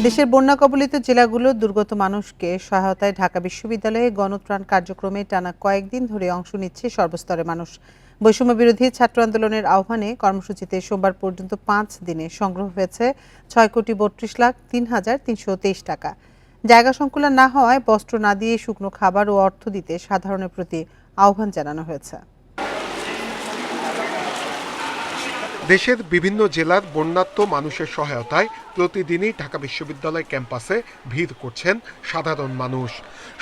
দেশের বন্যা কবলিত জেলাগুলোর দুর্গত মানুষকে সহায়তায় ঢাকা বিশ্ববিদ্যালয়ে গণত্রাণ কার্যক্রমে টানা কয়েকদিন ধরে অংশ নিচ্ছে সর্বস্তরের মানুষ। বৈষম্য বিরোধী ছাত্র আন্দোলনের আহ্বানে কর্মসূচিতে সোমবার পর্যন্ত 5 দিনে সংগ্রহ হয়েছে 6,32,03,323 টাকা। জায়গা সংকুলান না হওয়ায় বস্ত্র না দিয়ে শুকনো খাবার ও অর্থ দিতে সাধারণের প্রতি আহ্বান জানানো হয়েছে। দেশের বিভিন্ন জেলার বন্যার্ত মানুষের সহায়তায় প্রতিদিনই ঢাকা বিশ্ববিদ্যালয় ক্যাম্পাসে ভিড় করছেন সাধারণ মানুষ।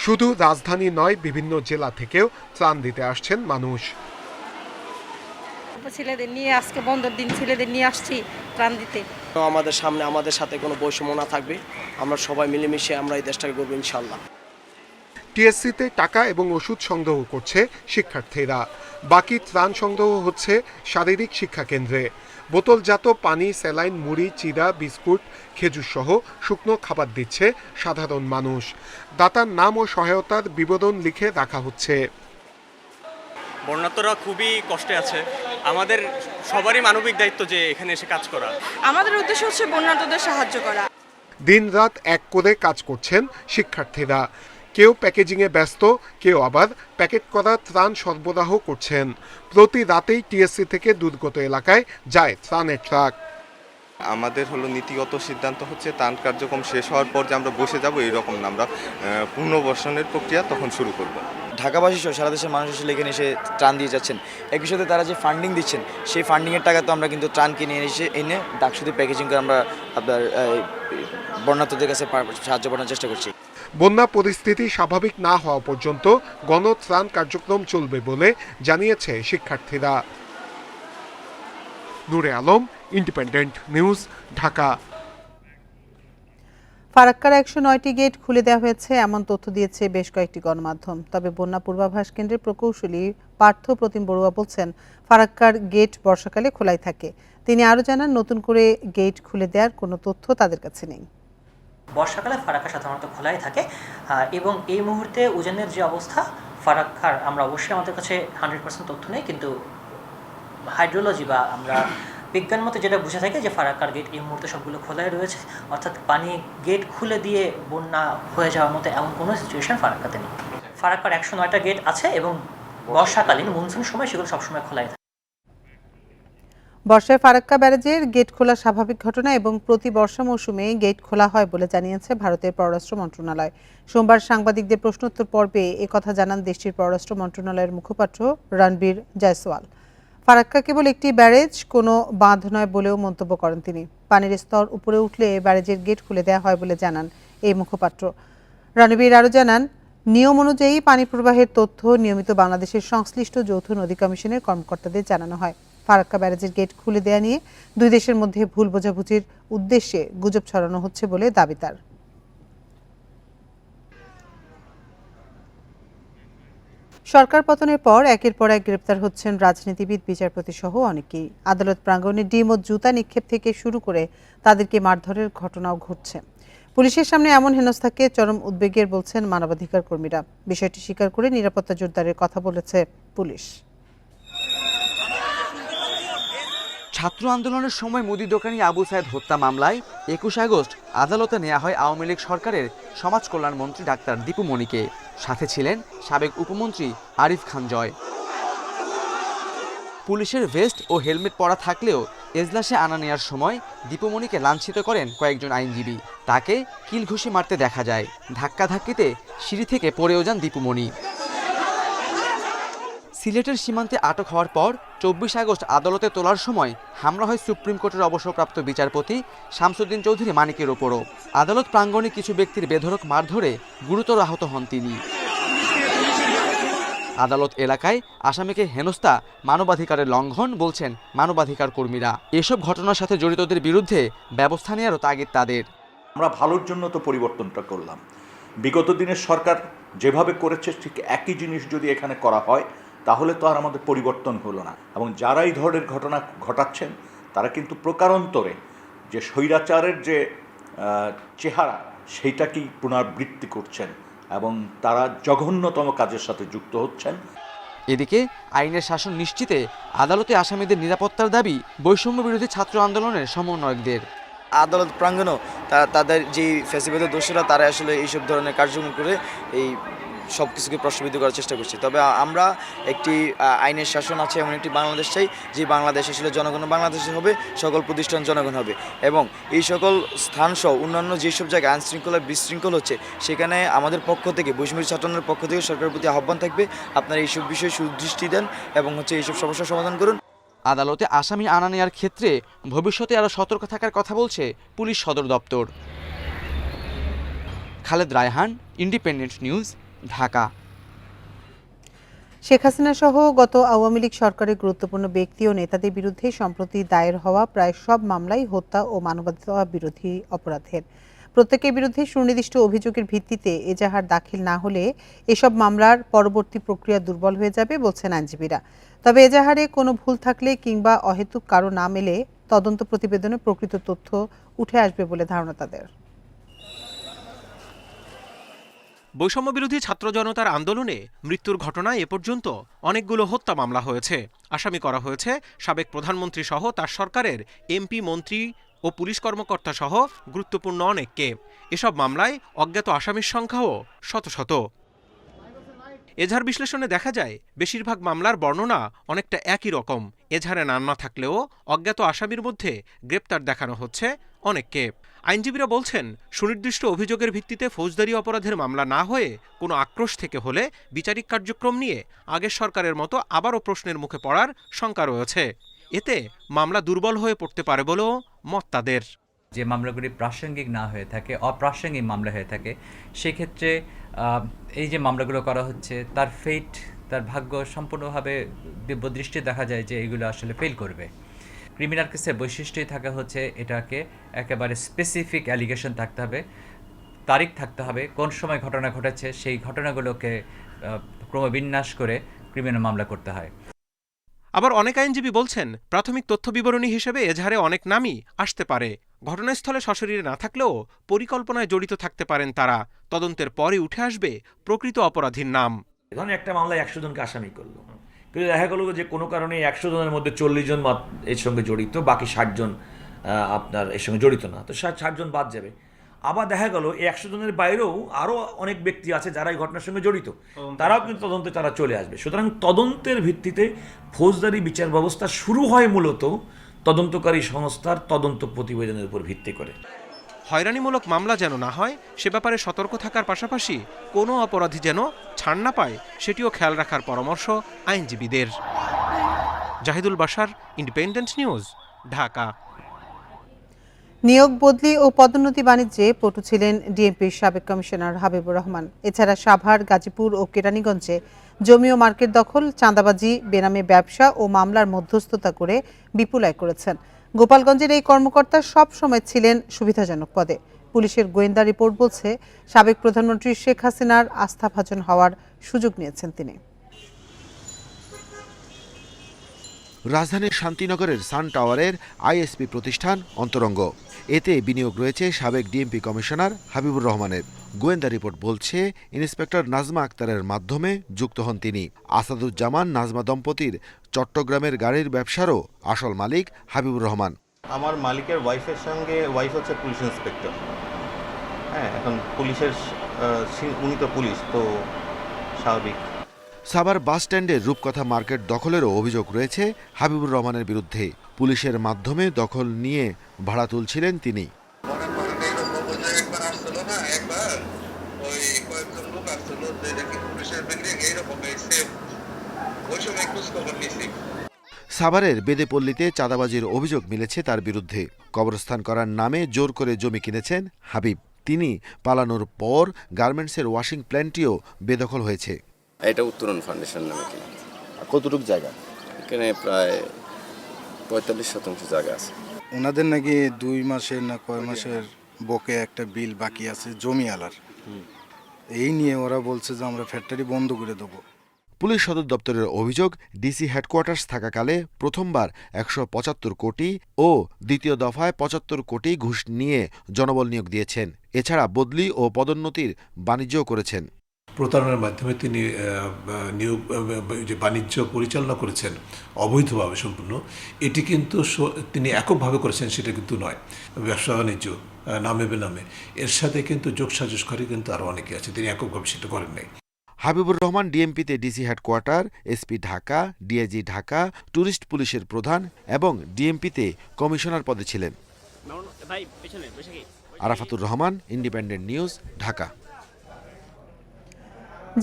শুধু রাজধানী নয়, বিভিন্ন জেলা থেকেও ত্রাণ দিতে আসছেন মানুষ। ছেলেদের নিয়ে আজকে বন্ধের দিন ছেলেদের নিয়ে আসছি ত্রাণ দিতে। আমাদের সামনে আমাদের সাথে কোনো বৈষম্য না থাকবে, আমরা সবাই মিলেমিশে আমরা এই দেশটাকে গড়ব ইনশাআল্লাহ। টিএসসিতে টাকা এবং ওষুধ সংগ্রহ করছে শিক্ষার্থীরা। বাকি ত্রাণ সংগ্রহ হচ্ছে শারীরিক শিক্ষা কেন্দ্রে। বোতলজাত পানি, স্যালাইন, মুড়ি, চিড়া, বিস্কুট, খেজুর সহ শুকনো খাবার দিচ্ছে সাধারণ মানুষ। দাতার নাম ও সহায়তার বিবরণ লিখে রাখা হচ্ছে। বন্যার্তরা খুবই কষ্টে আছে। আমাদের সবারই মানবিক দায়িত্ব যে এখানে এসে কাজ করা। আমাদের উদ্দেশ্য হচ্ছে বন্যার্তদের সাহায্য করা। দিনরাত এক করে কাজ করছেন শিক্ষার্থীরা। কেউ প্যাকেজিংয়ে ব্যস্ত, কেউ আবার প্যাকেট করা ত্রাণ সরবরাহ করছেন। প্রতি রাতেই টিএসসি থেকে দুর্গত এলাকায় যায় ত্রাণের ট্রাক। আমাদের নীতিগত সিদ্ধান্ত হচ্ছে ত্রাণ কার্যক্রম শেষ হওয়ার পর যে আমরা বসে যাব এইরকম না, আমরা পুনর্বাসনের প্রক্রিয়া তখন শুরু করব। ঢাকাবাসী সহ সারা দেশের মানুষ আসলে এখানে এসে ত্রাণ দিয়ে যাচ্ছেন। একই সাথে তারা যে ফান্ডিং দিচ্ছেন সেই ফান্ডিংয়ের টাকা তো আমরা কিন্তু ত্রাণ কিনে এনে ডাকসুতে প্যাকেজিং করে আমরা আপনার বন্যার্তদের কাছে সাহায্য করার চেষ্টা করছি। বন্যা পরিস্থিতি স্বাভাবিক না হওয়া পর্যন্ত গণত্রাণ কার্যক্রম চলবে বলে জানিয়েছে শিক্ষার্থীরা। Nure Alam, independent news, Dhaka. ফারাক্কার 109টি গেট খুলে দেওয়া হয়েছে এমন তথ্য দিয়েছে বেশ কয়েকটি গণমাধ্যম। তবে বন্যা পূর্বাভাস কেন্দ্রের প্রকৌশলী পার্থ প্রতিম বড়ুয়া বলছেন, ফারাক্কার গেট বর্ষাকালে খোলাই থাকে। তিনি আরও জানান, নতুন করে গেট খুলে দেওয়ার কোনো তথ্য তাদের কাছে নেই। বর্ষাকালে ফারাক্কা সাধারণত খোলাই থাকে এবং এই মুহূর্তে উজানের যে অবস্থা ফারাক্কার, আমরা অবশ্যই আমাদের কাছে 100% তথ্য নেই, কিন্তু হাইড্রোলজি বা আমরা বিজ্ঞান মতে যেটা বুঝে থাকে যে ফারাক্কার গেট এই মুহূর্তে সবগুলো খোলাই রয়েছে, অর্থাৎ পানি গেট খুলে দিয়ে বন্যা হয়ে যাওয়ার মতো এমন কোনো সিচুয়েশন ফারাক্কাতে নেই। ফারাক্কার 109টা গেট আছে এবং বর্ষাকালীন মনসুন সময় সেগুলো সবসময় খোলাই থাকে। বর্ষায় ফারাক্কা ব্যারাজের গেট খোলা স্বাভাবিক ঘটনা এবং প্রতি বর্ষা মৌসুমে গেট খোলা হয় বলে জানিয়েছে ভারতের পররাষ্ট্র মন্ত্রণালয়। সোমবার সাংবাদিকদের প্রশ্নোত্তর পর্বে একথা জানান দেশটির পররাষ্ট্র মন্ত্রণালয়ের মুখপাত্র রণবীর জয়সওয়াল। ফারাক্কা কেবল একটি ব্যারেজ, কোনো বাঁধ নয় বলেও মন্তব্য করেন তিনি। পানির স্তর উপরে উঠলে ব্যারেজের গেট খুলে দেওয়া হয় বলে জানান এই মুখপাত্র। রণবীর আরও জানান, নিয়ম অনুযায়ী পানি প্রবাহের তথ্য নিয়মিত বাংলাদেশের সংশ্লিষ্ট যৌথ নদী কমিশনের কর্মকর্তাদের জানানো হয়। ফারাক্কা ব্যারেজের গেট খুলে দেওয়া নিয়ে দুই দেশের মধ্যে ভুল বোঝাবুঝির উদ্দেশ্যে গুজব ছড়ানো হচ্ছে বলে দাবি তার। সরকার পতনের পর একের পর এক গ্রেপ্তার হচ্ছেন রাজনীতিবিদ, বিচারপতি সহ অনেকেই। আদালত প্রাঙ্গণে ডিম ও জুতা নিক্ষেপ থেকে শুরু করে তাদেরকে মারধরের ঘটনাও ঘটছে। পুলিশের সামনে এমন হেনস্থাকে চরম উদ্বেগের বলছেন মানবাধিকার কর্মীরা। বিষয়টি স্বীকার করে নিরাপত্তা জোরদারের কথা বলেছে পুলিশ। ছাত্র আন্দোলনের সময় মুদি দোকানি আবু সাইদ হত্যা মামলায় 21 আগস্ট আদালতে নেওয়া হয় আওয়ামী লীগ সরকারের সমাজ কল্যাণ মন্ত্রী ডাক্তার দীপু মনিকে। সাথে ছিলেন সাবেক উপমন্ত্রী আরিফ খান জয়। পুলিশের ভেস্ট ও হেলমেট পরা থাকলেও এজলাসে আনা নেওয়ার সময় দীপু মনিকে লাঞ্ছিত করেন কয়েকজন আইনজীবী। তাকে কিল ঘুষি মারতে দেখা যায়। ধাক্কাধাক্কিতে সিঁড়ি থেকে পড়েও যান দীপু মনি। সিলেটের সীমান্তে আটক হওয়ার পর 24 আগস্ট আদালতে তোলার সময় হামলা হয় সুপ্রিম কোর্টের অবসরপ্রাপ্ত বিচারপতি শামসুদ্দিন চৌধুরী মানিকের ওপরও। আদালত প্রাঙ্গণে কিছু ব্যক্তির বেধড়ক মারধরে গুরুতর আহত হন তিনি। আদালত এলাকায় আসামিকে হেনস্থা মানবাধিকারের লঙ্ঘন বলছেন মানবাধিকার কর্মীরা। এসব ঘটনার সাথে জড়িতদের বিরুদ্ধে ব্যবস্থা নেওয়ারও তাগিদ তাদের। আমরা ভালোর জন্য তো পরিবর্তনটা করলাম। বিগত দিনের সরকার যেভাবে করেছে ঠিক একই জিনিস যদি এখানে করা হয় তাহলে তো আর আমাদের পরিবর্তন হলো না। এবং যারা এই ধরনের ঘটনা ঘটাচ্ছেন তারা কিন্তু প্রকারান্তরে যে স্বৈরাচারের যে চেহারা সেইটাকেই পুনরাবৃত্তি করছেন এবং তারা জঘন্যতম কাজের সাথে যুক্ত হচ্ছেন। এদিকে আইনের শাসন নিশ্চিতে আদালতে আসামিদের নিরাপত্তার দাবি বৈষম্য বিরোধী ছাত্র আন্দোলনের সমন্বয়কদের। আদালত প্রাঙ্গণেও তাদের যে ফ্যাসিবাদের দোষীরা তারা আসলে এইসব ধরনের কার্যক্রম করে এই সব কিছুকে প্রশ্নবিদ্ধ করার চেষ্টা করছি। তবে আমরা একটি আইনের শাসন আছে এমন একটি বাংলাদেশ চাই, যে বাংলাদেশ আসলে জনগণ বাংলাদেশের হবে, সকল প্রতিষ্ঠান জনগণ হবে, এবং এই সকল স্থানসহ অন্যান্য যেসব জায়গায় আইনশৃঙ্খলা বিশৃঙ্খল হচ্ছে সেখানে আমাদের পক্ষ থেকে বৈষম্য ছাত্রদের পক্ষ থেকে সরকারের প্রতি আহ্বান থাকবে, আপনারা এইসব বিষয়ে সুদৃষ্টি দেন এবং এইসব সমস্যার সমাধান করুন। আদালতে আসামি আনা নেওয়ার ক্ষেত্রে ভবিষ্যতে আরও সতর্ক থাকার কথা বলছে পুলিশ সদর দপ্তর। Khaled Raihan, independent news, Dhaka. শেখ হাসিনা সহ গত আওয়ামী লীগ সরকারের গুরুত্বপূর্ণ ব্যক্তি ও নেতাদের বিরুদ্ধে সম্প্রতি দায়ের হওয়া প্রায় সব মামলাই হত্যা ও মানবাধিকার বিরোধী অপরাধের। প্রত্যেকের বিরুদ্ধে সুনির্দিষ্ট অভিযোগের ভিত্তিতে এজাহার দাখিল না হলে এসব মামলার পরবর্তী প্রক্রিয়া দুর্বল হয়ে যাবে বলছেন আইনজীবীরা। তবে এজাহারে কোনো ভুল থাকলে কিংবা অহেতুক কারো না মেলে তদন্ত প্রতিবেদনে প্রকৃত তথ্য উঠে আসবে বলে ধারণা তাদের। বৈষম্য বিরোধী ছাত্র জনতার আন্দোলনে মৃত্যুর ঘটনায় এ পর্যন্ত অনেকগুলো হত্যা মামলা হয়েছে। আসামি করা হয়েছে সাবেক প্রধানমন্ত্রী সহ তার সরকারের এমপি, মন্ত্রী ও পুলিশ কর্মকর্তা সহ গুরুত্বপূর্ণ অনেককে। এসব মামলায় অজ্ঞাত আসামির সংখ্যাও শত শত। এজাহার বিশ্লেষণে দেখা যায় বেশিরভাগ মামলার বর্ণনা অনেকটা একই রকম। এজাহারে নাম না থাকলেও অজ্ঞাত আসামির মধ্যে গ্রেপ্তার দেখানো হচ্ছে অনেককে। আইনজীবীরা বলছেন, সুনির্দিষ্ট অভিযোগের ভিত্তিতে ফৌজদারি অপরাধের মামলা না হয়ে কোনো আক্রোশ থেকে হলে বিচারিক কার্যক্রম নিয়ে আগের সরকারের মতো আবারও প্রশ্নের মুখে পড়ার শঙ্কা রয়েছে। এতে মামলা দুর্বল হয়ে পড়তে পারে বলেও মত তাদের। যে মামলাগুলি প্রাসঙ্গিক না হয়ে থাকে, অপ্রাসঙ্গিক মামলা হয়ে থাকে, সেক্ষেত্রে এই যে মামলাগুলো করা হচ্ছে তার ফেট, তার ভাগ্য সম্পূর্ণভাবে দিব্যদৃষ্টি দেখা যায় যে এগুলো আসলে ফেল করবে। ক্রিমিনাল কেসের বৈশিষ্ট্যই থাকা হচ্ছে এটাকে একেবারে স্পেসিফিক অ্যালিগেশন থাকতে হবে, তারিখ থাকতে হবে, কোন সময় ঘটনা ঘটেছে সেই ঘটনাগুলোকে ক্রমবিন্যাস করে ক্রিমিনাল মামলা করতে হয়। আবার অনেক আইনজীবী বলছেন, প্রাথমিক তথ্য বিবরণী হিসেবে এজাহারে অনেক নামই আসতে পারে। ঘটনাস্থলে সশরীরে না থাকলেও পরিকল্পনায় জড়িত থাকতে পারেন তারা। তদন্তের পরে উঠে আসবে প্রকৃত অপরাধীর নাম। ধরুন একটা মামলায় 100 জনকে আসামি করলো, কিন্তু দেখা গেল যে কোনো কারণে 100 জনের মধ্যে 40 জন এর সঙ্গে জড়িত, বাকি 60 জন আপনার এর সঙ্গে জড়িত না, তো 60 জন বাদ যাবে। আবার দেখা গেল এই 100 জনের বাইরেও আরও অনেক ব্যক্তি আছে যারা এই ঘটনার সঙ্গে জড়িত, তারাও কিন্তু তদন্তে তারা চলে আসবে। সুতরাং তদন্তের ভিত্তিতে ফৌজদারি বিচার ব্যবস্থা শুরু হয় মূলত তদন্তকারী সংস্থার তদন্ত প্রতিবেদনের উপর ভিত্তি করে। হয়রানিমূলক মামলা যেন না হয় সে ব্যাপারে সতর্ক থাকার পাশাপাশি কোনো অপরাধী যেন ছাড় না পায় সেটিও খেয়াল রাখার পরামর্শ আইনজীবীদের। Zahidul Bashar, independent news, Dhaka. নিয়োগ বদলি ও পদোন্নতি বাণিজ্যে পটু ছিলেন ডিএমপির সাবেক কমিশনার হাবিবুর রহমান। এছাড়া সাভার, গাজীপুর ও কেরানীগঞ্জে জমি ও মার্কেট দখল, চাঁদাবাজি, বেনামে ব্যবসা ও মামলার মধ্যস্থতা করে বিপুল আয় করেছেন। গোপালগঞ্জের এই কর্মকর্তা সব সময় ছিলেন সুবিধাজনক পদে। পুলিশের গোয়েন্দা রিপোর্ট বলছে, সাবেক প্রধানমন্ত্রী শেখ হাসিনার আস্থাভাজন হওয়ার সুযোগ নিয়েছেন তিনি। রাজধানীর শান্তিনগরের সান টাওয়ারের আইএসপি প্রতিষ্ঠান অন্তরঙ্গ। এতে বিনিয়োগ রয়েছে সাবেক ডিএমপি কমিশনার হাবিবুর রহমানের। গোয়েন্দা রিপোর্ট বলছে, ইন্সপেক্টর নাজমা আক্তারের মাধ্যমে যুক্ত হন তিনি। আসাদুজ্জামান নাজমা দম্পতির চট্টগ্রামের গাড়ির ব্যবসারও আসল মালিক হাবিবুর রহমান। আমার মালিকের ওয়াইফের সঙ্গে, ওয়াইফ হচ্ছে পুলিশ ইন্সপেক্টর। হ্যাঁ, এখন পুলিশের উনি তো পুলিশ, তো স্বাভাবিক। সাভার বাস স্ট্যান্ডের রূপকথা মার্কেট দখলেরও অভিযোগ রয়েছে হাবিবুর রহমানের বিরুদ্ধে। পুলিশের মাধ্যমে দখল নিয়ে ভাড়া তুলছিলেন তিনি। সাভারের বেদেপল্লীতে চাঁদাবাজির অভিযোগ মিলেছে তার বিরুদ্ধে। কবরস্থান করার নামে জোর করে জমি কিনেছেন হাবিব। তিনি পালানোর পর গার্মেন্টসের ওয়াশিং প্ল্যান্টটিও বেদখল হয়েছে। এটা উত্তরণ ফাউন্ডেশন নামে কিনা। কতটুকু জায়গা? এখানে প্রায় 45% জায়গা আছে। ওনাদের নাকি 2 মাসের না কয় মাসের বকে একটা বিল বাকি আছে জমি আলার। এই নিয়ে ওরা বলছে যে আমরা ফ্যাক্টরি বন্ধ করে দেবো। পুলিশ সদর দপ্তরের অভিযোগ, ডিসি হেডকোয়ার্টার্স থাকাকালে প্রথমবার 175 কোটি ও দ্বিতীয় দফায় 75 কোটি ঘুষ নিয়ে জনবল নিয়োগ দিয়েছেন। এছাড়া বদলি ও পদোন্নতির বাণিজ্যও করেছেন। প্রতারণার মাধ্যমে তিনি নিয়োগ যে বাণিজ্য পরিচালনা করেছেন অবৈধভাবে সম্পূর্ণ, এটি কিন্তু তিনি এককভাবে করেছেন সেটা কিন্তু নয়। ব্যবসা বাণিজ্য নামে বেনামে এর সাথে কিন্তু যোগসাজশকারী কিন্তু আরও অনেকে আছে, তিনি এককভাবে সেটা করেন নাই। হাবিবুর রহমান ডিএমপিতে DC headquarter, SP Dhaka, DIG Dhaka, tourist পুলিশের প্রধান এবং ডিএমপিতে কমিশনার পদে ছিলেন। Arafatur Rahman, independent news, Dhaka.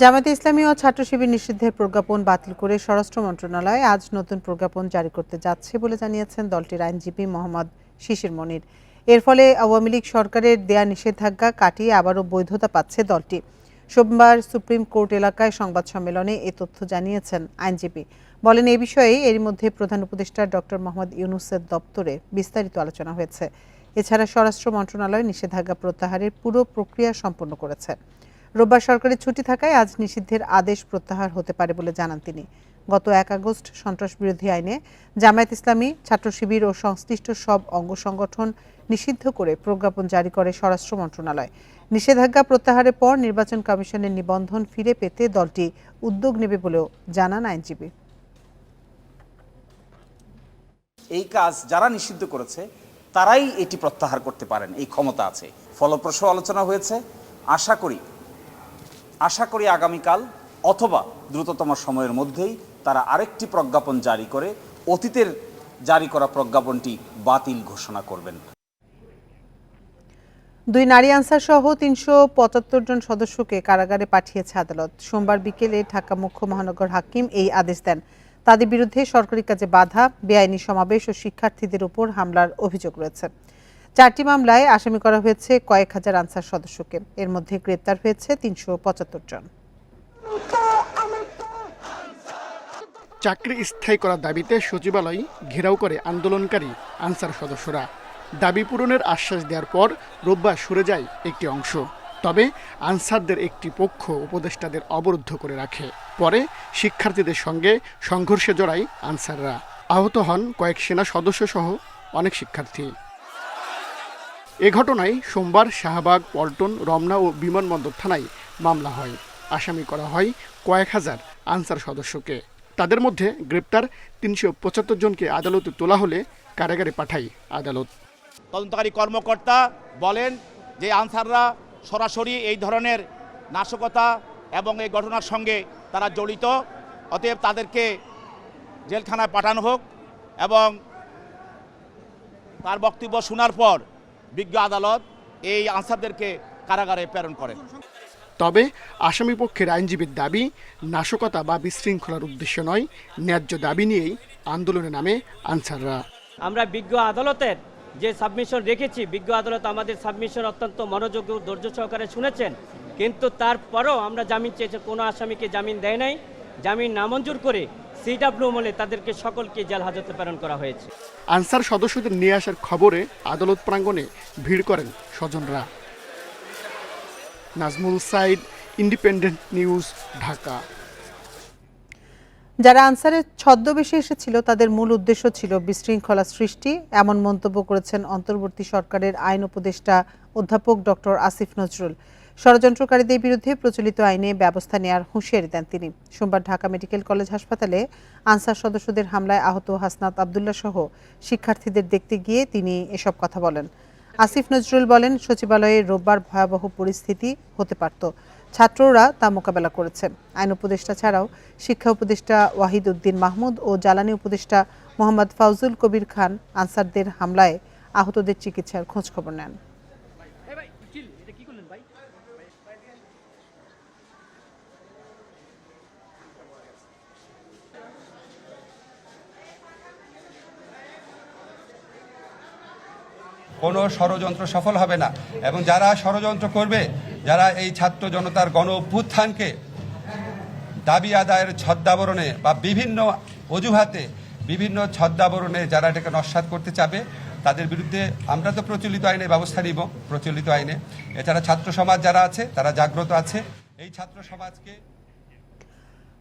জামায়াতে ইসলামী ও ছাত্র শিবির নিষিদ্ধের প্রজ্ঞাপন বাতিল করে স্বরাষ্ট্র মন্ত্রণালয় আজ নতুন প্রজ্ঞাপন জারি করতে যাচ্ছে বলে জানিয়েছেন দলটির আইনজীবী মোহাম্মদ শিশির মনির। এর ফলে আওয়ামী লীগ সরকারের দেয়া নিষেধাজ্ঞা কাটিয়ে আবারও বৈধতা পাচ্ছে দলটি। সোমবার সুপ্রিম কোর্ট এলাকায় সংবাদ সম্মেলনে এ তথ্য জানিয়েছেন আইনজীবী। বলেন, এ বিষয়ে এর মধ্যে প্রধান উপদেষ্টা ডক্টর মোহাম্মদ ইউনূসের দপ্তরে বিস্তারিত আলোচনা হয়েছে। এছাড়া স্বরাষ্ট্র মন্ত্রণালয় নিষেধাজ্ঞা প্রত্যাহারের পুরো প্রক্রিয়া সম্পন্ন করেছে। রোববার সরকারি ছুটি থাকায় আজ নিষিদ্ধের আদেশ প্রত্যাহার হতে পারে বলে জানান তিনি। গত ১ আগস্ট সন্ত্রাসবিরোধী আইনে জামায়াত ইসলামী, ছাত্র শিবির ও সংশ্লিষ্ট সব অঙ্গ সংগঠন নিষিদ্ধ করে প্রজ্ঞাপন জারি করে স্বরাষ্ট্র মন্ত্রণালয়। নিষেধাজ্ঞা প্রত্যাহারের পর নির্বাচন কমিশনের নিবন্ধন ফিরে পেতে দলটি উদ্যোগ নেবে বলেও জানান আইনজীবী। এই কাজ যারা নিষিদ্ধ করেছে তারাই এটি প্রত্যাহার করতে পারেন, এই ক্ষমতা আছে। ফলপ্রসূ আলোচনা হয়েছে। আশা করি আগামীকাল অথবা দ্রুততম সময়ের মধ্যেই তারা আরেকটি প্রজ্ঞাপন জারি করে অতীতের জারি করা প্রজ্ঞাপনটি বাতিল ঘোষণা করবেন। 2 নারী আনসার সহ 375 জন সদস্যকে কারাগারে পাঠিয়েছে আদালত। সোমবার বিকেলে ঢাকা মুখ্য মহানগর হাকিম এই আদেশ দেন। তাদের বিরুদ্ধে সরকারি কাজে বাধা, বেআইনি সমাবেশ ও শিক্ষার্থীদের উপর হামলার অভিযোগ রয়েছে। 4টি মামলায় আসামি করা হয়েছে কয়েক হাজার আনসার সদস্যকে। এর মধ্যে গ্রেপ্তার হয়েছে 375 জন। চাকরি স্থায়ী করার দাবিতে সচিবালয় ঘেরাও করে আন্দোলনকারী আনসার সদস্যরা। দাবি পূরণের আশ্বাস দেওয়ার পর রোববার সরে যায় একটি অংশ। তবে আনসারদের একটি পক্ষ উপদেষ্টাদের অবরুদ্ধ করে রাখে। পরে শিক্ষার্থীদের সঙ্গে সংঘর্ষে জড়ায় আনসাররা। আহত হন কয়েক সেনা সদস্য সহ অনেক শিক্ষার্থী। এ ঘটনায় সোমবার শাহবাগ, পল্টন, রমনা ও বিমানবন্দর থানায় মামলা হয়। আসামি করা হয় কয়েক হাজার আনসার সদস্যকে। তাদের মধ্যে গ্রেপ্তার 375 জনকে আদালতে তোলা হলে কারাগারে পাঠায় আদালত। তদন্তকারী কর্মকর্তা বলেন যে আনসাররা সরাসরি এই ধরনের নাশকতা এবং এই ঘটনার সঙ্গে তারা জড়িত, অতএব তাদেরকে জেলখানায় পাঠানো হোক এবং তার বক্তব্য শোনার পর বিজ্ঞ আদালত এই আনসারদেরকে কারাগারে প্রেরণ করেন। তবে আসামি পক্ষের আইনজীবীর দাবি, নাশকতা বা বিশৃঙ্খলার উদ্দেশ্য নয়, ন্যায্য দাবি নিয়েই আন্দোলনে নামে আনসাররা। আমরা বিজ্ঞ আদালতের যে সাবমিশন রেখেছি, বিজ্ঞ আদালত আমাদের সাবমিশন অত্যন্ত মনোযোগ ও ধৈর্য সহকারে শুনেছেন, কিন্তু তারপরও আমরা জামিন চেয়েছি, কোনো আসামিকে জামিন দেয় নাই। জামিন নামঞ্জুর করে সিডব্লিউ আমলে তাদেরকে সকলকে জেল হাজতে প্রেরণ করা হয়েছে। আনসার সদস্যদের নিয়ে আসার খবরে আদালত প্রাঙ্গণে ভিড় করেন স্বজনরা। Nazmul Saeed, independent news, Dhaka. যারা আনসারের ছদ্মবেশে এসেছিল তাদের মূল উদ্দেশ্য ছিল বিশৃঙ্খলা সৃষ্টি, এমন মন্তব্য করেছেন অন্তর্বর্তী সরকারের আইন উপদেষ্টা অধ্যাপক ডক্টর আসিফ নজরুল। ষড়যন্ত্রকারীদের বিরুদ্ধে প্রচলিত আইনে ব্যবস্থা নেওয়ার হুঁশিয়ারি দেন তিনি। সোমবার ঢাকা মেডিকেল কলেজ হাসপাতালে আনসার সদস্যদের হামলায় আহত হাসনাত আবদুল্লাহ সহ শিক্ষার্থীদের দেখতে গিয়ে তিনি এসব কথা বলেন। আসিফ নজরুল বলেন, সচিবালয়ে রোববার ভয়াবহ পরিস্থিতি হতে পারত, ছাত্ররা তা মোকাবেলা করেছে। আইন উপদেষ্টা ছাড়াও শিক্ষা উপদেষ্টা ওয়াহিদ উদ্দিন মাহমুদ ও জ্বালানি উপদেষ্টা মোহাম্মদ ফাউজুল কবির খান আনসারদের হামলায় আহতদের চিকিৎসার খোঁজখবর নেন। কোনো ষড়যন্ত্র সফল হবে না এবং যারা ষড়যন্ত্র করবে, যারা এই ছাত্র জনতার গণ অভ্যুত্থানকে দাবি আদায়ের ছদ্মাবরণে বা বিভিন্ন অজুহাতে, বিভিন্ন ছদ্মাবরণে যারা এটাকে নস্যাৎ করতে চাবে, তাদের বিরুদ্ধে আমরা তো প্রচলিত আইনে ব্যবস্থা নিব, প্রচলিত আইনে। এছাড়া ছাত্র সমাজ যারা আছে তারা জাগ্রত আছে। এই ছাত্র সমাজকে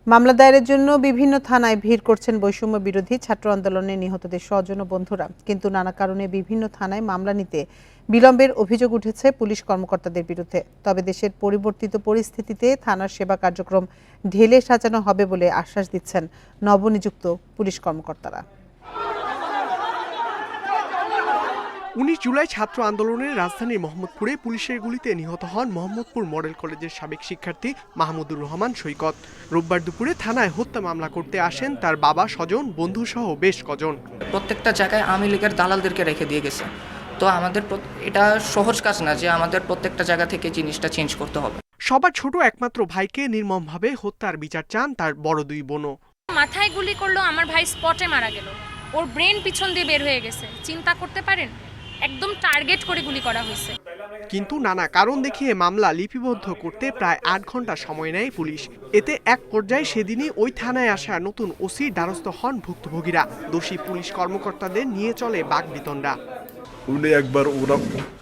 মামলা দায়েরের জন্য বিভিন্ন থানায় ভিড় করছেন বৈষম্য বিরোধী ছাত্র আন্দোলনে নিহতদের স্বজন ও বন্ধুরা, কিন্তু নানা কারণে বিভিন্ন থানায় মামলা নিতে বিলম্বের অভিযোগ উঠেছে পুলিশ কর্মকর্তাদের বিরুদ্ধে। তবে দেশের পরিবর্তিত পরিস্থিতিতে থানার সেবা কার্যক্রম ঢেলে সাজানো হবে বলে আশ্বাস দিচ্ছেন নবনিযুক্ত পুলিশ কর্মকর্তারা। 19 জুলাই ছাত্র আন্দোলনে রাজধানীর মোহাম্মদপুরে পুলিশের গুলিতে নিহত হন মোহাম্মদপুর মডেল কলেজের সাবেক শিক্ষার্থী মাহমুদুর রহমান সৈকত। রোববার দুপুরে থানায় হত্যা মামলা করতে আসেন তার বাবা, স্বজন, বন্ধু সহ বেশ কজন। প্রত্যেকটা জায়গায় আওয়ামী লীগের দালালদেরকে রেখে দিয়ে গেছে। তো আমাদের এটা সহজ কাজ না যে আমাদের প্রত্যেকটা জায়গা থেকে জিনিসটা চেঞ্জ করতে হবে। সবার ছোট একমাত্র ভাইকে নির্মমভাবে হত্যার বিচার চান তার বড় দুই বোনও। মাথায় গুলি করলো, আমার ভাই স্পটে মারা গেল, ওর ব্রেন পিছন দিয়ে বের হয়ে গেছে। চিন্তা করতে পারেন, একদম টার্গেট করে গুলি করা হয়েছে। কিন্তু নানা কারণ দেখিয়ে মামলা লিপিবদ্ধ করতে প্রায় 8 ঘন্টা সময় নেয় পুলিশ। এতে এক পর্যায়ে সেদিনই ওই থানায় আসা নতুন ওসির দ্বারস্থ হন ভুক্তভোগীরা। দোষী পুলিশ কর্মকর্তাদের নিয়ে চলে বাকবিতণ্ডা। উনি একবার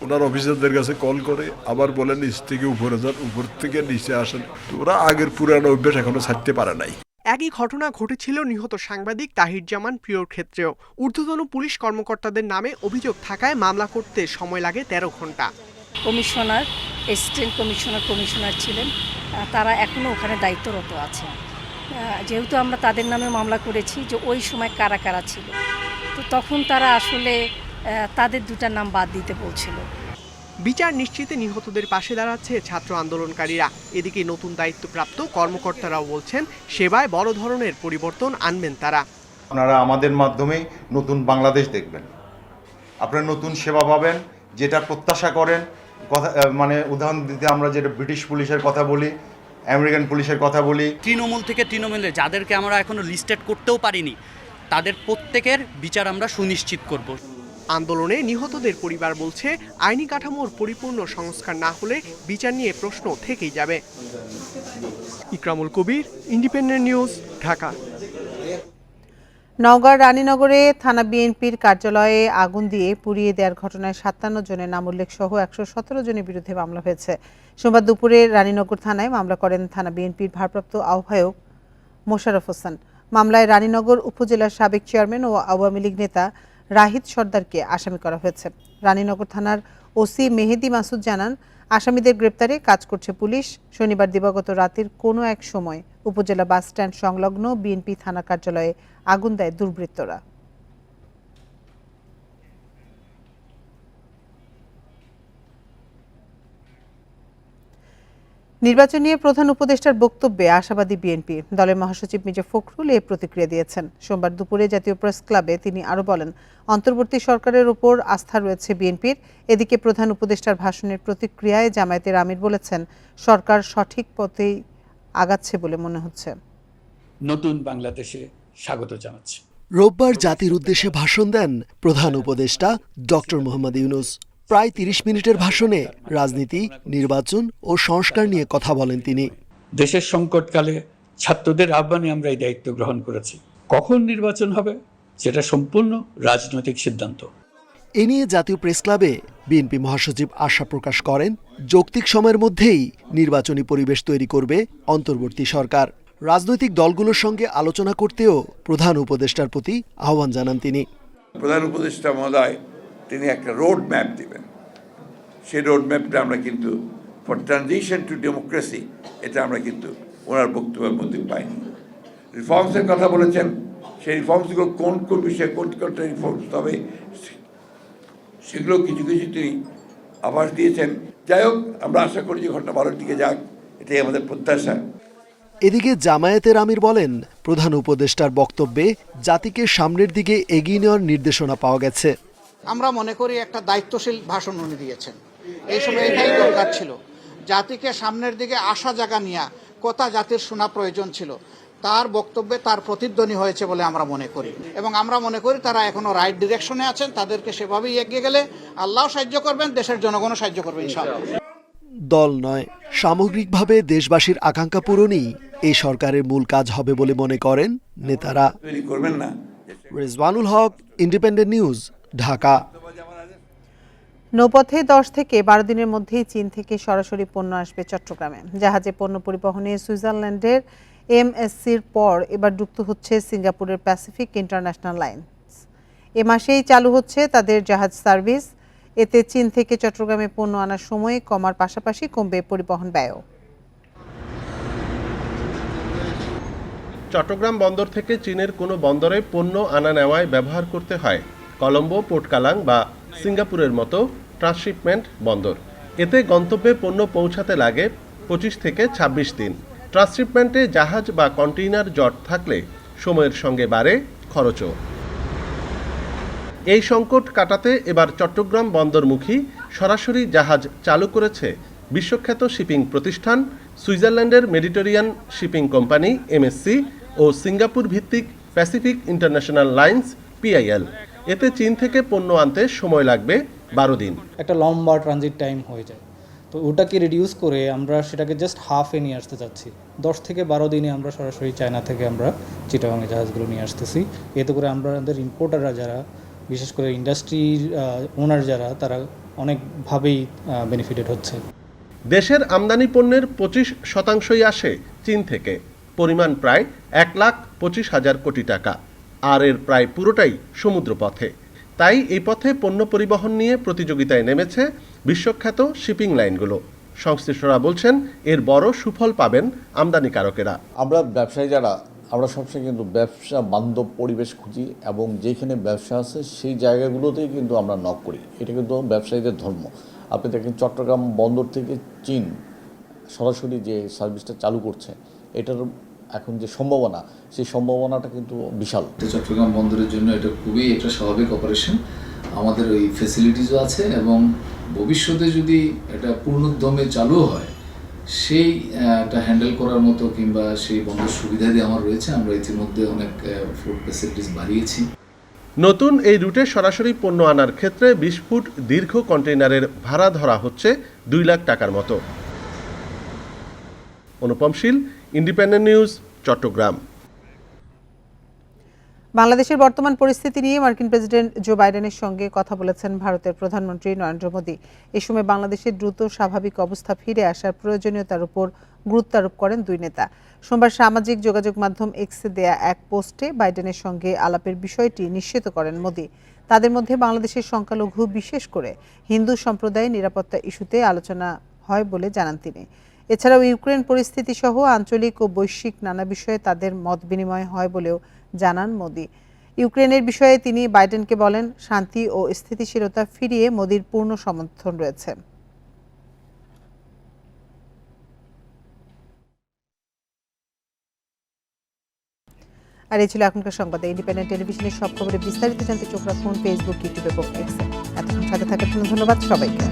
ওনার অফিসারদের কাছে কল করে আবার বলেন নিচ থেকে উপরে যান, উপর থেকে নিচে আসেন। ওরা আগের পুরানো অভ্যাস এখনো ছাড়তে পারে নাই। একই ঘটনা ঘটেছিল নিহত সাংবাদিক তাহির জামান প্রিয়র ক্ষেত্রেও। ঊর্ধ্বতন পুলিশ কর্মকর্তাদের নামে অভিযোগ থাকায় মামলা করতে সময় লাগে 13 ঘন্টা। কমিশনার, অ্যাসিস্ট্যান্ট কমিশনার ছিলেন, তারা এখনও ওখানে দায়িত্বরত আছেন। যেহেতু আমরা তাদের নামে মামলা করেছি যে ওই সময় কারা কারা ছিল, তো তখন তারা আসলে তাদের দুটার নাম বাদ দিতে বলছিল। বিচার নিশ্চিতে নিহতদের পাশে দাঁড়াচ্ছে ছাত্র আন্দোলনকারীরা। এদিকে নতুন দায়িত্বপ্রাপ্ত কর্মকর্তারাও বলছেন সেবায় বড় ধরনের পরিবর্তন আনবেন তারা। আপনারা আমাদের মাধ্যমে নতুন বাংলাদেশ দেখবেন, আপনারা নতুন সেবা পাবেন, যেটা প্রত্যাশা করেন। কথা মানে উদাহরণ দিতে আমরা যেটা ব্রিটিশ পুলিশের কথা বলি, আমেরিকান পুলিশের কথা বলি। তৃণমূল থেকে তৃণমূলে যাদেরকে আমরা এখনো লিস্টেড করতেও পারিনি, তাদের প্রত্যেকের বিচার আমরা সুনিশ্চিত করব। আন্দোলনে নিহতদের পরিবার বলছে আইনি কাঠামোর পরিপূর্ণ সংস্কার না হলে বিচার নিয়ে প্রশ্ন থেকেই যাবে। ইকরামুল কবির, ইন্ডিপেন্ডেন্ট নিউজ, ঢাকা। নওগাঁর রানীনগরে থানা বিএনপির কার্যালয়ে আগুন দিয়ে পুড়িয়ে দেওয়ার ঘটনায় 57 জনের নাম উল্লেখ সহ 117 জনের বিরুদ্ধে মামলা হয়েছে। সোমবার দুপুরে রানীনগর থানায় মামলা করেন থানা বিএনপির ভারপ্রাপ্ত আহ্বায়ক মোশাররফ হোসেন। মামলায় রানীনগর উপজেলার সাবেক চেয়ারম্যান ও আওয়ামী লীগ নেতা রাহিদ সর্দারকে আসামি করা হয়েছে। রানীনগর থানার ওসি মেহেদি মাসুদ জানান, আসামিদের গ্রেপ্তারে কাজ করছে পুলিশ। শনিবার দিবাগত রাতের কোনো এক সময় উপজেলা বাস স্ট্যান্ড সংলগ্ন বিএনপি থানা কার্যালয়ে আগুন দেয় দুর্বৃত্তরা। নির্বাচন নিয়ে প্রধান উপদেষ্টার বক্তব্যে আশাবাদী বিএনপি। দলের মহাসচিব মির্জা ফখরুল এ প্রতিক্রিয়া দিয়েছেন। সোমবার দুপুরে জাতীয় প্রেস ক্লাবে তিনি আরও বলেন, অন্তর্বর্তী সরকারের উপর আস্থা রয়েছে বিএনপির। এদিকে প্রধান উপদেষ্টার ভাষণের প্রতিক্রিয়ায় জামায়াতের আমির বলেছেন, সরকার সঠিক পথেই আগাচ্ছে বলে মনে হচ্ছে। নতুন বাংলাদেশে স্বাগত জানাচ্ছি। রোববার জাতির উদ্দেশ্যে ভাষণ দেন প্রধান উপদেষ্টা ডক্টর মোহাম্মদ ইউনূস। প্রায় 30 মিনিটের ভাষণে রাজনীতি, নির্বাচন ও সংস্কার নিয়ে কথা বলেন তিনি। দেশের সংকটকালে ছাত্রদের আহ্বানে আমরা এই দায়িত্ব গ্রহণ করেছি। কখন নির্বাচন হবে সেটা সম্পূর্ণ রাজনৈতিক সিদ্ধান্ত। এ নিয়ে জাতীয় প্রেস ক্লাবে বিএনপি মহাসচিব আশা প্রকাশ করেন, যৌক্তিক সময়ের মধ্যেই নির্বাচনী পরিবেশ তৈরি করবে অন্তর্বর্তী সরকার। রাজনৈতিক দলগুলোর সঙ্গে আলোচনা করতেও প্রধান উপদেষ্টার প্রতি আহ্বান জানান তিনি। প্রধান উপদেষ্টা মহোদয় তিনি একটা রোড ম্যাপ দিবেন। সেই রোড ম্যাপটা আমরা কিন্তু ফর ট্রানজিশন টু ডেমোক্রেসি, এটা আমরা কিন্তু ওনার বক্তব্যের মধ্যে পাইনি। রিফর্মসের কথা বলেছেন, সেই রিফর্মসগুলো কোন কোন বিষয়ে কোনটা রিফর্মস হবে সেগুলো কিছু কিছু তিনি আভাস দিয়েছেন। যাই হোক, আমরা আশা করি যে ঘটনা ভালোর দিকে যাক, এটাই আমাদের প্রত্যাশা। এদিকে জামায়াতের আমির বলেন, প্রধান উপদেষ্টার বক্তব্যে জাতিকে সামনের দিকে এগিয়ে নেওয়ার নির্দেশনা পাওয়া গেছে। আমরা মনে করি একটা দায়িত্বশীল ভাষণ উনি দিয়েছেন। এই সময় এটাই দরকার ছিল, জাতিকে সামনের দিকে আশা জাগা নিয়ে কথা জাতির শোনা প্রয়োজন ছিল। তার বক্তব্যে তার প্রতিধ্বনি হয়েছে বলে আমরা মনে করি, এবং আমরা মনে করি তারা এখনো রাইট ডিরেকশনে আছেন। তাদেরকে সেভাবেই এগিয়ে গেলে আল্লাহ সাহায্য করবেন, দেশের জনগণও সাহায্য করবে ইনশাআল্লাহ। দল নয়, সামগ্রিকভাবে দেশবাসীর আকাঙ্ক্ষা পূরণই এই সরকারের মূল কাজ হবে বলে মনে করেন নেতারা। রেজওয়ানুল হক, ইন্ডিপেন্ডেন্ট নিউজ, ঢাকা। নৌপথে 10 থেকে 12 দিনের মধ্যেই চীন থেকে সরাসরি পণ্য আসবে চট্টগ্রামে। জাহাজে পণ্য পরিবহনে সুইজারল্যান্ডের এমএসসির পর এবার যুক্ত হচ্ছে সিঙ্গাপুরের প্যাসিফিক ইন্টারন্যাশনাল লাইন্স। এ মাসেই চালু হচ্ছে তাদের জাহাজ সার্ভিস। এতে চীন থেকে চট্টগ্রামে পণ্য আনার সময় কমার পাশাপাশি কমবে পরিবহন ব্যয়ও। চট্টগ্রাম বন্দর থেকে চীনের কোনো বন্দরে পণ্য আনা নেওয়ায় ব্যবহার করতে হয় কলম্বো, পোর্ট কালাং বা সিঙ্গাপুরের মতো ট্রান্সশিপমেন্ট বন্দর। এতে গন্তব্যে পণ্য পৌঁছাতে লাগে 25 থেকে 26 দিন। ট্রান্সশিপমেন্টে জাহাজ বা কন্টেইনার জট থাকলে সময়ের সঙ্গে বাড়ে খরচও। এই সংকট কাটাতে এবার চট্টগ্রাম বন্দরমুখী সরাসরি জাহাজ চালু করেছে বিশ্বখ্যাত শিপিং প্রতিষ্ঠান সুইজারল্যান্ডের মেডিটেরিয়ান শিপিং কোম্পানি এমএসসি ও সিঙ্গাপুর ভিত্তিক প্যাসিফিক ইন্টারন্যাশনাল লাইন্স পিআইএল। এতে চীন থেকে পণ্য আনতে সময় লাগবে 12 দিন। একটা লম্বা ট্রানজিট টাইম হয়ে যায়, তো ওটাকে রিডিউস করে আমরা সেটাকে জাস্ট হাফে নিয়ে আসতে চাচ্ছি। 10 থেকে 12 দিনে আমরা সরাসরি চায়না থেকে আমরা চিটাগাংয়ে জাহাজগুলো নিয়ে আসতেছি। এতে করে আমাদের ইম্পোর্টাররা যারা, বিশেষ করে ইন্ডাস্ট্রির ওনার যারা, তারা অনেকভাবেই বেনিফিটেড হচ্ছে। দেশের আমদানি পণ্যের 25% আসে চীন থেকে, পরিমাণ প্রায় 1,25,000 কোটি টাকা, আর এর প্রায় পুরোটাই সমুদ্রপথে। তাই এই পথে পণ্য পরিবহন নিয়ে প্রতিযোগিতায় নেমেছে বিশ্বখ্যাত শিপিং লাইনগুলো। সংশ্লিষ্টরা বলছেন এর বড় সুফল পাবেন আমদানিকারকেরা। আমরা ব্যবসায়ী যারা, আমরা সবসময় কিন্তু ব্যবসা বান্ধব পরিবেশ খুঁজি এবং যেখানে ব্যবসা আছে সেই জায়গাগুলোতেই কিন্তু আমরা নক করি। এটা কিন্তু ব্যবসায়ীদের ধর্ম। আপনি দেখেন চট্টগ্রাম বন্দর থেকে চীন সরাসরি যে সার্ভিসটা চালু করছে, এটার এখন যে সম্ভাবনা, সেই সম্ভাবনাটা কিন্তু বিশাল। চট্টগ্রাম বন্দরের জন্য এটা খুবই একটা স্বাভাবিক অপারেশন। আমাদের ওই ফেসিলিটিসও আছে এবং ভবিষ্যতে যদি এটা পূর্ণোদ্যমে চালু হয়, সেইটা হ্যান্ডেল করার মতো কিংবা সেই বন্দর সুবিধা দিয়ে আমার রয়েছে। আমরা ইতিমধ্যে অনেক ফুড ফেসিলিটিস বাড়িয়েছি। নতুন এই রুটে সরাসরি পণ্য আনার ক্ষেত্রে 20 ফুট দীর্ঘ কন্টেইনারের ভাড়া ধরা হচ্ছে 2 লাখ টাকার মতো। অনুপম শীল, ইন্ডিপেন্ডেন্ট নিউজ, চট্টগ্রাম। বাংলাদেশের বর্তমান পরিস্থিতি নিয়ে মার্কিন প্রেসিডেন্ট জো বাইডেনের সঙ্গে কথা বলেছেন ভারতের প্রধানমন্ত্রী নরেন্দ্র মোদী। এই সময় বাংলাদেশের দ্রুত স্বাভাবিক অবস্থা ফিরে আসার প্রয়োজনীয়তার উপর গুরুত্ব আরোপ করেন দুই নেতা। সোমবার সামাজিক যোগাযোগ মাধ্যম এক্সে দেয়া এক পোস্টে বাইডেনের সঙ্গে আলাপের বিষয়টি নিশ্চিত করেন মোদী। তাদের মধ্যে বাংলাদেশের সংখ্যালঘু, বিশেষ করে হিন্দু সম্প্রদায়ের নিরাপত্তা ইস্যুতে আলোচনা হয় বলে জানান তিনি। এছাড়াও ইউক্রেন পরিস্থিতি সহ আঞ্চলিক ও বৈশ্বিক নানা বিষয়ে তাদের মত বিনিময় হয় বলেও জানান মোদী। ইউক্রেনের বিষয়ে তিনি বাইডেনকে বলেন, শান্তি ও স্থিতিশীলতা ফিরিয়ে মোদীর পূর্ণ সমর্থন রয়েছে। আর এই ছিল এখনকার সংবাদে। ইন্ডিপেন্ডেন্ট টেলিভিশনের সব খবরে বিস্তারিত জানতে চোখ রাখুন ফেসবুক, ইউটিউব এবং এক্সে। এতক্ষণ সাথে থাকার জন্য ধন্যবাদ সবাইকে।